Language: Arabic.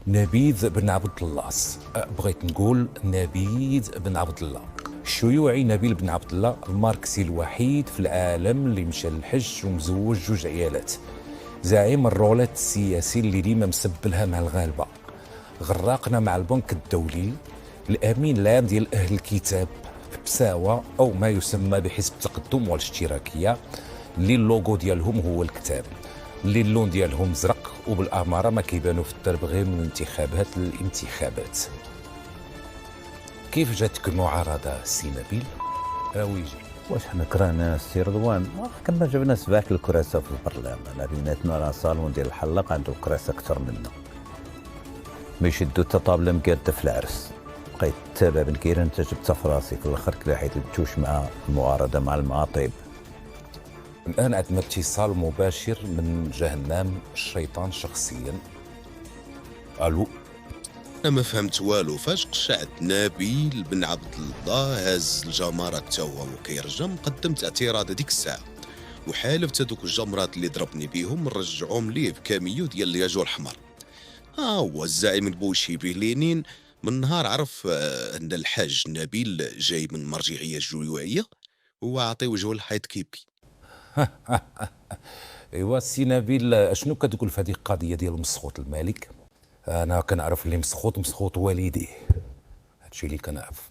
نبيذ بن عبد الله. بغيت نقول نبيذ بن عبد الله. الشيوعي نبيل بن عبد الله الماركسي الوحيد في العالم اللي مشى للحج ومزوج 2 عيالات. زعيم الرولات السياسي اللي ديما مسبلها مع الغالبه. غراقنا مع البنك الدولي. الامين العام ديال اهل الكتاب في بساوه او ما يسمى بحزب التقدم والاشتراكيه، اللي اللوغو ديالهم هو الكتاب، اللي اللون ديالهم زرق وبالاماره ما كيبانوا في الدرب غير من الانتخابات للانتخابات. كيف جاتك المعارضه سي نبيل؟ اويجي واش حنا كرهنا السي رضوان؟ كما جبنا سباك الكراسه في البرلمان، بيناتنا راه صالون ديال الحلاق عنده الكراسه اكثر منا. ما يشدوا حتى طابله مقاده في العرس. بقيت تابع بن كيران انت جبتها في راسي في الاخر كلا حيت البتوش مع المعارضه مع المعاطيب. الان عندنا اتصال مباشر من جهنم الشيطان شخصيا. الو. انا ما فهمت والو. فاش قشعت نبيل بن عبد الله هز الجمرات تا هو وكيرجع قدمت اعتراض هذيك الساعه، وحالفت هذوك الجمرات اللي ضربني بهم نرجعهم ليه بكاميو ديال الياجور الحمر. هو الزعيم البوشيبي لينين من نهار عرف ان الحاج نبيل جاي من مرجعيه جويوعيه هو عطي وجهه الحيط كيبكي. ايوا سي نبيل، شنو كتقول في هذه القضيه ديال مسخوط الملك؟ انا كنعرف اللي مسخوط والديه، هادشي اللي كنعرف.